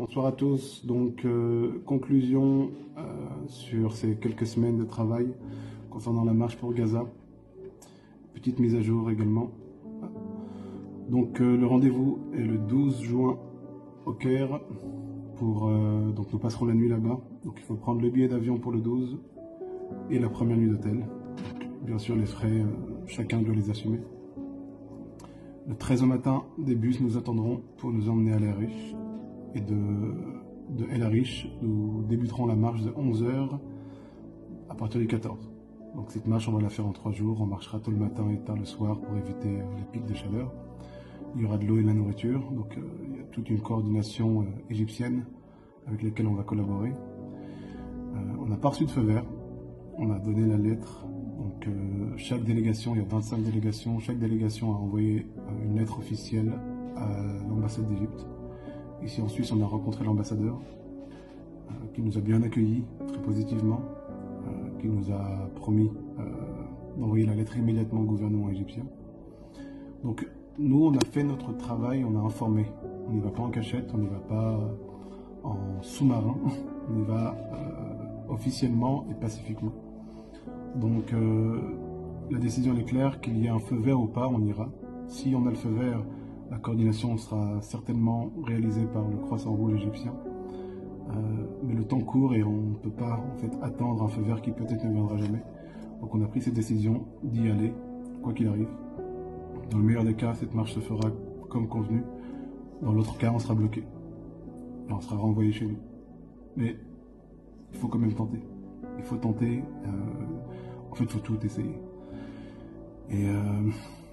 Bonsoir à tous. Donc, conclusion sur ces quelques semaines de travail concernant la marche pour Gaza. Petite mise à jour également. Donc, le rendez-vous est le 12 juin au Caire. Donc, nous passerons la nuit là-bas. Donc, il faut prendre le billet d'avion pour le 12 et la première nuit d'hôtel. Bien sûr, les frais, chacun doit les assumer. Le 13 au matin, des bus nous attendront pour nous emmener à El Arish. Et de El Arish, nous débuterons la marche de 11h à partir du 14. Donc cette marche, on va la faire en 3 jours. On marchera tôt le matin et tard le soir pour éviter les pics de chaleur. Il y aura de l'eau et de la nourriture. Donc il y a toute une coordination égyptienne avec laquelle on va collaborer. On n'a pas reçu de feu vert. On a donné la lettre. Donc chaque délégation, il y a 25 délégations. Chaque délégation a envoyé une lettre officielle à l'ambassade d'Égypte. Ici en Suisse, on a rencontré l'ambassadeur qui nous a bien accueillis très positivement, qui nous a promis d'envoyer la lettre immédiatement au gouvernement égyptien. Donc nous, on a fait notre travail, on a informé. On n'y va pas en cachette, on n'y va pas en sous-marin, on y va officiellement et pacifiquement. Donc la décision est claire, qu'il y ait un feu vert ou pas, on ira. Si on a le feu vert, la coordination sera certainement réalisée par le Croissant Rouge égyptien. Mais le temps court et on ne peut pas en fait attendre un feu vert qui peut-être ne viendra jamais. Donc on a pris cette décision d'y aller, quoi qu'il arrive. Dans le meilleur des cas, cette marche se fera comme convenu. Dans l'autre cas, on sera bloqué. Et on sera renvoyé chez nous. Mais il faut quand même tenter. Il faut tenter. En fait, il faut tout essayer. Et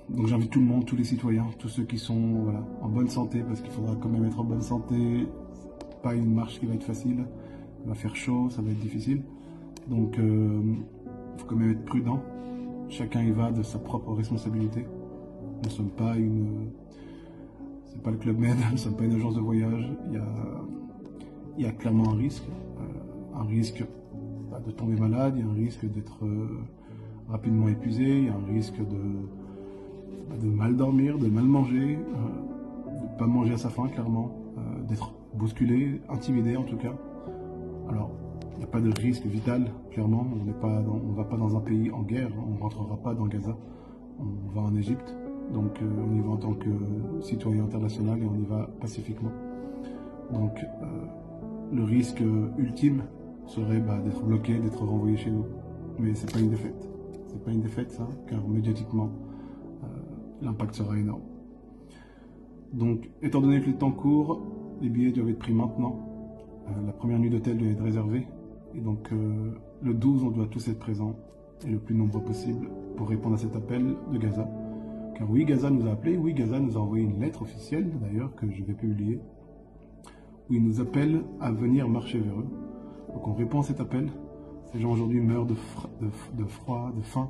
donc j'invite tout le monde, tous les citoyens, tous ceux qui sont en bonne santé, parce qu'il faudra quand même être en bonne santé. C'est pas une marche qui va être facile, il va faire chaud, ça va être difficile. Donc il faut quand même être prudent. Chacun y va de sa propre responsabilité. Nous ne sommes pas c'est pas le Club Med, nous ne sommes pas une agence de voyage. Il y a clairement un risque de tomber malade, il y a un risque d'être rapidement épuisé, il y a un risque de mal dormir, de mal manger, de ne pas manger à sa faim clairement, d'être bousculé, intimidé en tout cas. Alors, il n'y a pas de risque vital, clairement, on ne va pas dans un pays en guerre, on ne rentrera pas dans Gaza, on va en Égypte, donc on y va en tant que citoyen international et on y va pacifiquement. Donc, le risque ultime serait d'être bloqué, d'être renvoyé chez nous. Mais c'est pas une défaite. C'est pas une défaite ça, car médiatiquement, l'impact sera énorme. Donc, étant donné que le temps court, les billets doivent être pris maintenant. La première nuit d'hôtel doit être réservée. Et donc, le 12, on doit tous être présents, et le plus nombreux possible, pour répondre à cet appel de Gaza. Car oui, Gaza nous a appelés, oui, Gaza nous a envoyé une lettre officielle, d'ailleurs, que je vais publier, où ils nous appellent à venir marcher vers eux. Donc on répond à cet appel. Ces gens aujourd'hui meurent de froid, de faim.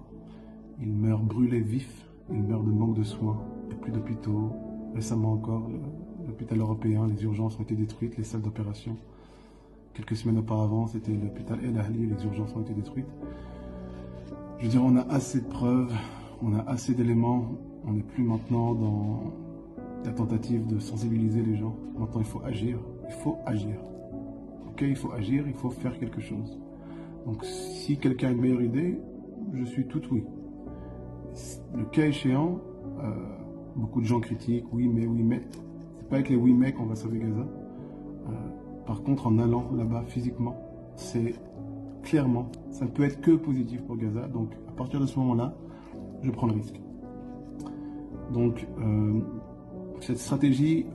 Ils meurent brûlés vifs. Ils meurent de manque de soins. Il n'y a plus d'hôpitaux. Récemment encore, l'hôpital européen, les urgences ont été détruites, les salles d'opération. Quelques semaines auparavant, c'était l'hôpital El Ahli, les urgences ont été détruites. Je veux dire, on a assez de preuves, on a assez d'éléments. On n'est plus maintenant dans la tentative de sensibiliser les gens. Maintenant, il faut agir. Il faut agir. Ok, il faut agir, il faut faire quelque chose. Donc, si quelqu'un a une meilleure idée, je suis tout oui. Le cas échéant, beaucoup de gens critiquent, oui mais. C'est pas avec les oui mais qu'on va sauver Gaza. Par contre, en allant là-bas physiquement, c'est clairement, ça ne peut être que positif pour Gaza. Donc, à partir de ce moment-là, je prends le risque. Donc, cette stratégie,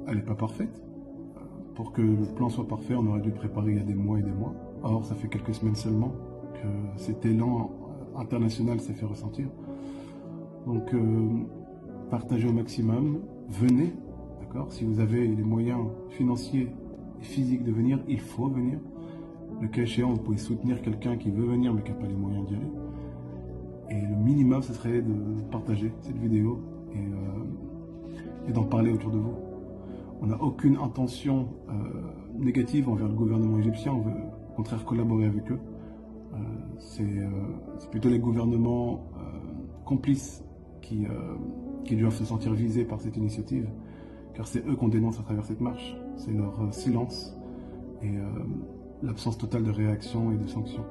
elle n'est pas parfaite. Pour que le plan soit parfait, on aurait dû le préparer il y a des mois et des mois. Or, ça fait quelques semaines seulement que cet élan international s'est fait ressentir. Donc, partagez au maximum, venez, d'accord? Si vous avez les moyens financiers et physiques de venir, il faut venir. Le cas échéant, vous pouvez soutenir quelqu'un qui veut venir mais qui n'a pas les moyens d'y aller. Et le minimum, ce serait de partager cette vidéo et d'en parler autour de vous. On n'a aucune intention négative envers le gouvernement égyptien, on veut au contraire collaborer avec eux. C'est plutôt les gouvernements complices qui doivent se sentir visés par cette initiative, car c'est eux qu'on dénonce à travers cette marche. c'est leur silence et l'absence totale de réaction et de sanctions.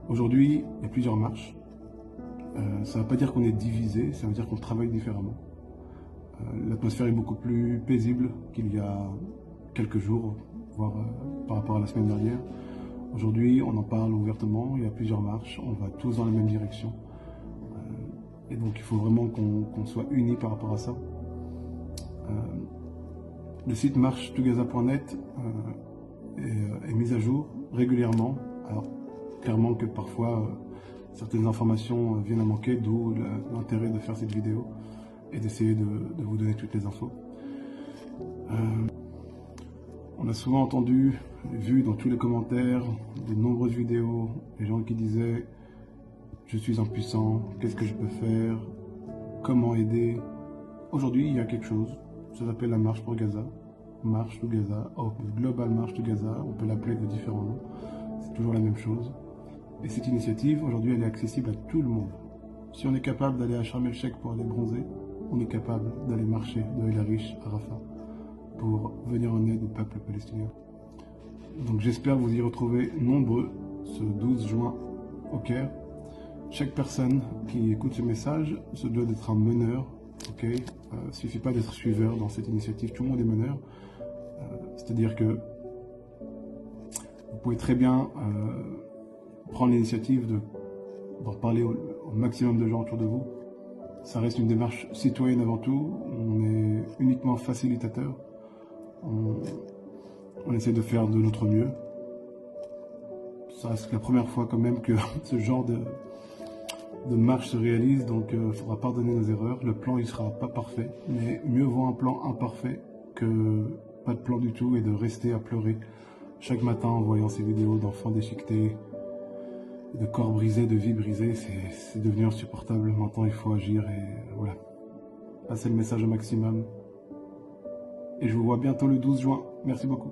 Aujourd'hui, il y a plusieurs marches. Ça ne veut pas dire qu'on est divisé, ça veut dire qu'on travaille différemment. L'atmosphère est beaucoup plus paisible qu'il y a quelques jours, voire par rapport à la semaine dernière. Aujourd'hui, on en parle ouvertement, il y a plusieurs marches, on va tous dans la même direction. Et donc il faut vraiment qu'on soit unis par rapport à ça. Le site marche2gaza.net est mis à jour régulièrement. Alors clairement que parfois certaines informations viennent à manquer, d'où l'intérêt de faire cette vidéo et d'essayer de vous donner toutes les infos. On a souvent entendu, vu dans tous les commentaires, de nombreuses vidéos, les gens qui disaient « Je suis impuissant, qu'est-ce que je peux faire? Comment aider ?» Aujourd'hui, il y a quelque chose, ça s'appelle la Marche pour Gaza, Marche to Gaza, Global March to Gaza, on peut l'appeler de différents noms, c'est toujours la même chose. Et cette initiative, aujourd'hui, elle est accessible à tout le monde. Si on est capable d'aller à Sharm el-Sheikh pour aller bronzer, on est capable d'aller marcher de El Arish à Rafah pour venir en aide au peuple palestinien. Donc j'espère vous y retrouver nombreux ce 12 juin au Caire. Chaque personne qui écoute ce message se doit d'être un meneur. Il ne suffit pas d'être suiveur dans cette initiative, tout le monde est meneur. C'est-à-dire que vous pouvez très bien prendre l'initiative d'en parler au maximum de gens autour de vous. Ça reste une démarche citoyenne avant tout, on est uniquement facilitateur, on essaie de faire de notre mieux. Ça reste la première fois quand même que ce genre de marche se réalise, donc il faudra pardonner nos erreurs. Le plan il sera pas parfait, mais mieux vaut un plan imparfait que pas de plan du tout et de rester à pleurer chaque matin en voyant ces vidéos d'enfants déchiquetés, de corps brisés, de vies brisées. C'est devenu insupportable. Maintenant il faut agir et voilà. Passez le message au maximum. Et je vous vois bientôt le 12 juin. Merci beaucoup.